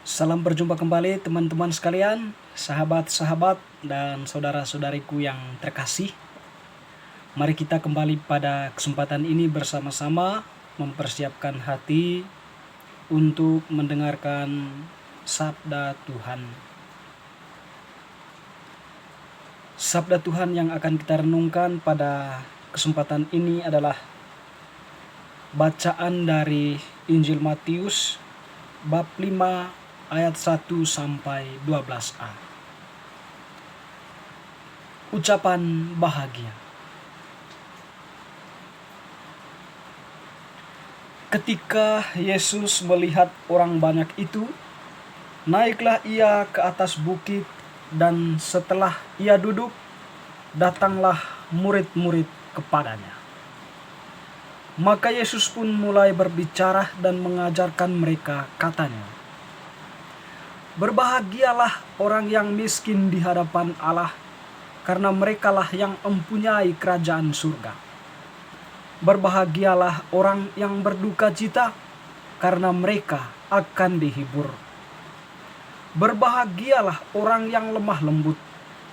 Salam berjumpa kembali teman-teman sekalian, sahabat-sahabat dan saudara-saudariku yang terkasih. Mari kita kembali pada kesempatan ini bersama-sama mempersiapkan hati untuk mendengarkan sabda Tuhan. Sabda Tuhan yang akan kita renungkan pada kesempatan ini adalah bacaan dari Injil Matius bab 5 ayat 1 sampai 12a. Ucapan bahagia. Ketika Yesus melihat orang banyak itu, naiklah ia ke atas bukit, dan setelah ia duduk, datanglah murid-murid kepadanya. Maka Yesus pun mulai berbicara dan mengajarkan mereka, katanya, "Berbahagialah orang yang miskin di hadapan Allah, karena merekalah yang mempunyai kerajaan surga. Berbahagialah orang yang berduka cita, karena mereka akan dihibur. Berbahagialah orang yang lemah lembut,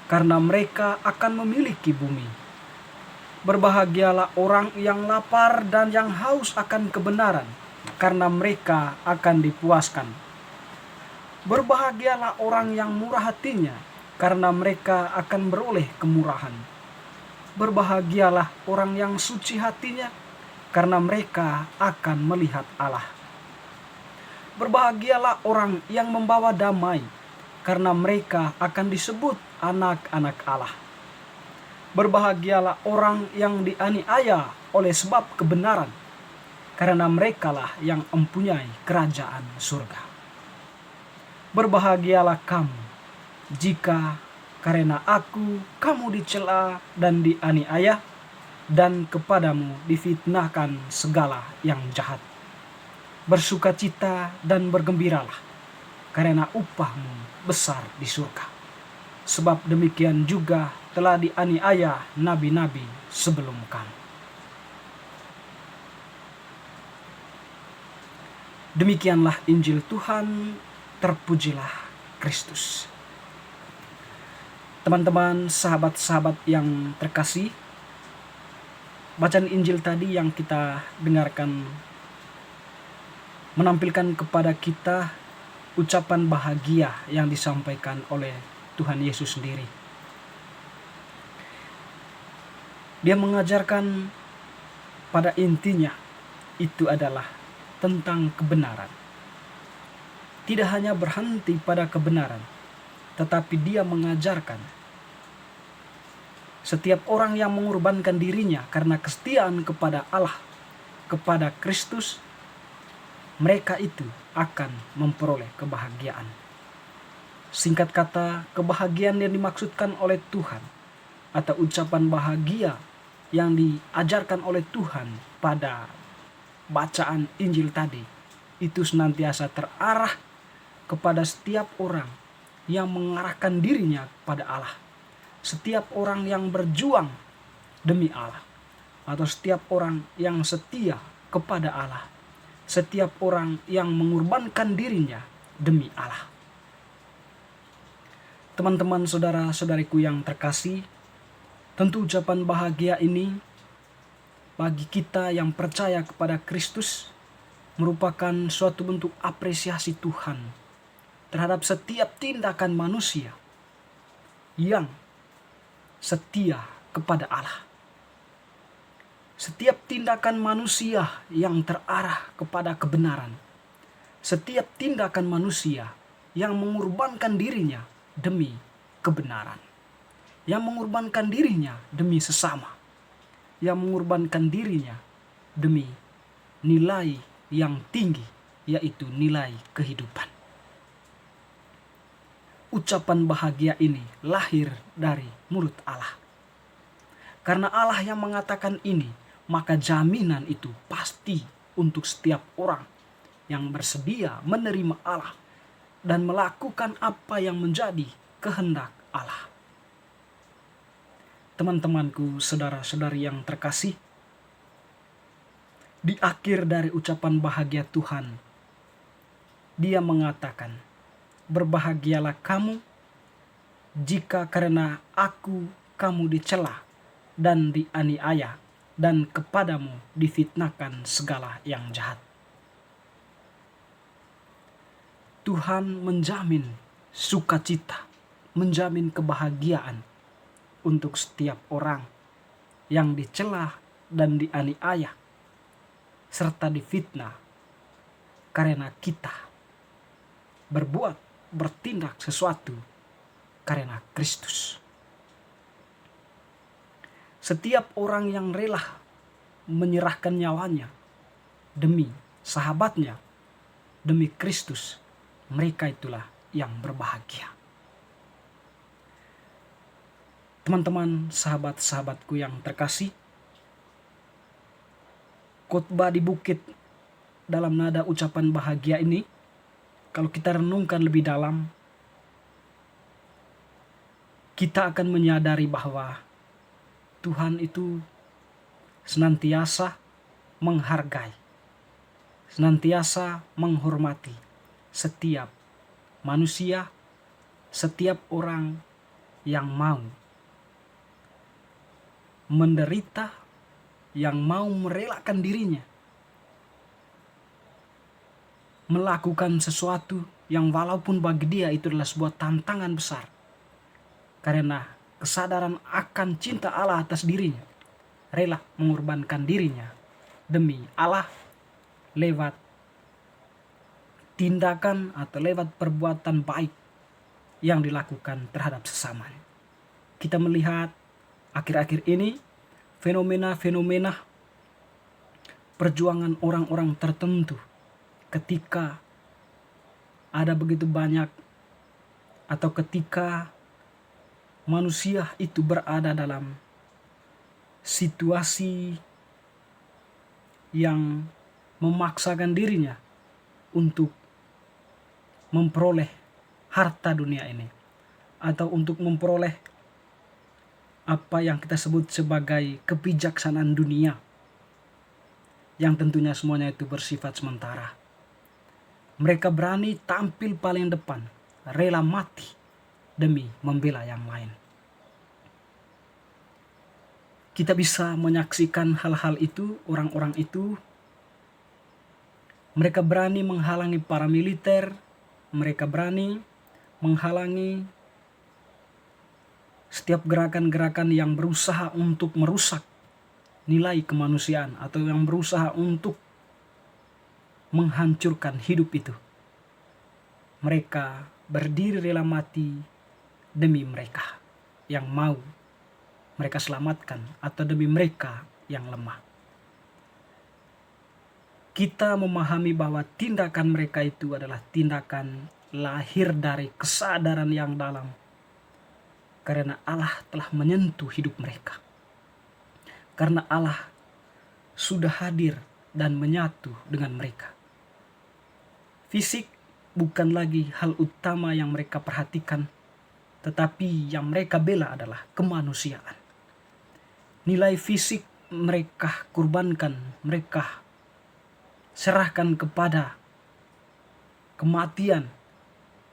karena mereka akan memiliki bumi. Berbahagialah orang yang lapar dan yang haus akan kebenaran, karena mereka akan dipuaskan. Berbahagialah orang yang murah hatinya, karena mereka akan beroleh kemurahan. Berbahagialah orang yang suci hatinya, karena mereka akan melihat Allah. Berbahagialah orang yang membawa damai, karena mereka akan disebut anak-anak Allah. Berbahagialah orang yang dianiaya oleh sebab kebenaran, karena merekalah yang mempunyai kerajaan surga. Berbahagialah kamu jika karena aku kamu dicela dan dianiaya, dan kepadamu difitnahkan segala yang jahat. Bersukacita dan bergembiralah, karena upahmu besar di surga. Sebab demikian juga telah dianiaya nabi-nabi sebelum kamu." Demikianlah Injil Tuhan. Terpujilah Kristus. Teman-teman, sahabat-sahabat yang terkasih, bacaan Injil tadi yang kita dengarkan menampilkan kepada kita ucapan bahagia yang disampaikan oleh Tuhan Yesus sendiri. Dia mengajarkan pada intinya itu adalah tentang kebenaran. Tidak hanya berhenti pada kebenaran, tetapi dia mengajarkan setiap orang yang mengorbankan dirinya karena kesetiaan kepada Allah, kepada Kristus, mereka itu akan memperoleh kebahagiaan. Singkat kata, kebahagiaan yang dimaksudkan oleh Tuhan atau ucapan bahagia yang diajarkan oleh Tuhan pada bacaan Injil tadi itu senantiasa terarah kepada setiap orang yang mengarahkan dirinya pada Allah, setiap orang yang berjuang demi Allah, atau setiap orang yang setia kepada Allah, setiap orang yang mengorbankan dirinya demi Allah. Teman-teman, saudara-saudariku yang terkasih, tentu ucapan bahagia ini bagi kita yang percaya kepada Kristus merupakan suatu bentuk apresiasi Tuhan terhadap setiap tindakan manusia yang setia kepada Allah. Setiap tindakan manusia yang terarah kepada kebenaran. Setiap tindakan manusia yang mengorbankan dirinya demi kebenaran. Yang mengorbankan dirinya demi sesama. Yang mengorbankan dirinya demi nilai yang tinggi, yaitu nilai kehidupan. Ucapan bahagia ini lahir dari mulut Allah. Karena Allah yang mengatakan ini, maka jaminan itu pasti untuk setiap orang yang bersedia menerima Allah dan melakukan apa yang menjadi kehendak Allah. Teman-temanku, saudara-saudari yang terkasih, di akhir dari ucapan bahagia Tuhan, dia mengatakan, berbahagialah kamu jika karena aku kamu dicela dan dianiaya, dan kepadamu difitnahkan segala yang jahat. Tuhan menjamin sukacita, menjamin kebahagiaan untuk setiap orang yang dicela dan dianiaya serta difitnah karena kita bertindak sesuatu karena Kristus. Setiap orang yang rela menyerahkan nyawanya demi sahabatnya, demi Kristus, mereka itulah yang berbahagia. Teman-teman, sahabat-sahabatku yang terkasih, khotbah di bukit dalam nada ucapan bahagia ini, kalau kita renungkan lebih dalam, kita akan menyadari bahwa Tuhan itu senantiasa menghargai, senantiasa menghormati setiap manusia, setiap orang yang mau menderita, yang mau merelakan dirinya, melakukan sesuatu yang walaupun bagi dia itu adalah sebuah tantangan besar. Karena kesadaran akan cinta Allah atas dirinya, rela mengorbankan dirinya demi Allah lewat tindakan atau lewat perbuatan baik yang dilakukan terhadap sesamanya. Kita melihat akhir-akhir ini fenomena-fenomena perjuangan orang-orang tertentu ketika ada begitu banyak atau ketika manusia itu berada dalam situasi yang memaksakan dirinya untuk memperoleh harta dunia ini, atau untuk memperoleh apa yang kita sebut sebagai kebijaksanaan dunia, yang tentunya semuanya itu bersifat sementara. Mereka berani tampil paling depan, rela mati demi membela yang lain. Kita bisa menyaksikan hal-hal itu, orang-orang itu, mereka berani menghalangi para militer, mereka berani menghalangi setiap gerakan-gerakan yang berusaha untuk merusak nilai kemanusiaan atau yang berusaha untuk menghancurkan hidup itu. Mereka berdiri rela mati demi mereka yang mau mereka selamatkan atau demi mereka yang lemah. Kita memahami bahwa tindakan mereka itu adalah tindakan lahir dari kesadaran yang dalam, karena Allah telah menyentuh hidup mereka, karena Allah sudah hadir dan menyatu dengan mereka. Fisik bukan lagi hal utama yang mereka perhatikan, tetapi yang mereka bela adalah kemanusiaan. Nilai fisik mereka kurbankan, mereka serahkan kepada kematian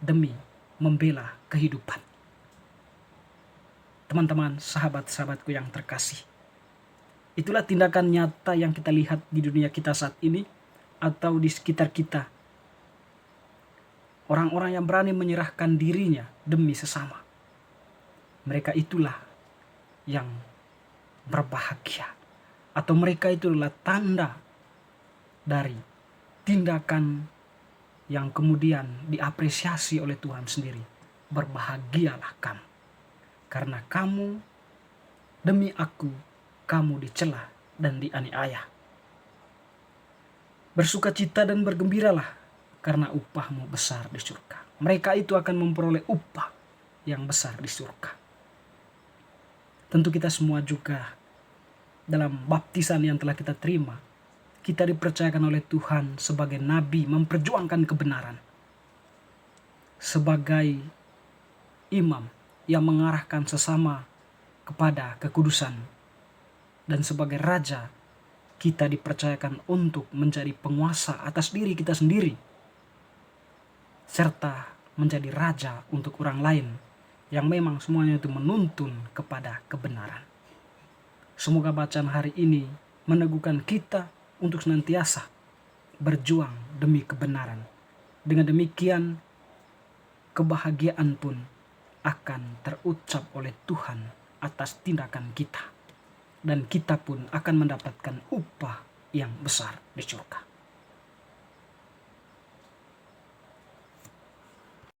demi membela kehidupan. Teman-teman, sahabat-sahabatku yang terkasih, itulah tindakan nyata yang kita lihat di dunia kita saat ini atau di sekitar kita. Orang-orang yang berani menyerahkan dirinya demi sesama, mereka itulah yang berbahagia, atau mereka itulah tanda dari tindakan yang kemudian diapresiasi oleh Tuhan sendiri. Berbahagialah kamu, karena kamu demi aku, kamu dicela dan dianiaya. Bersukacita dan bergembiralah, karena upahmu besar di surga. Mereka itu akan memperoleh upah yang besar di surga. Tentu kita semua juga dalam baptisan yang telah kita terima, kita dipercayakan oleh Tuhan sebagai nabi memperjuangkan kebenaran, sebagai imam yang mengarahkan sesama kepada kekudusan, dan sebagai raja kita dipercayakan untuk menjadi penguasa atas diri kita sendiri, serta menjadi raja untuk orang lain yang memang semuanya itu menuntun kepada kebenaran. Semoga bacaan hari ini meneguhkan kita untuk senantiasa berjuang demi kebenaran. Dengan demikian, kebahagiaan pun akan terucap oleh Tuhan atas tindakan kita. Dan kita pun akan mendapatkan upah yang besar di surga.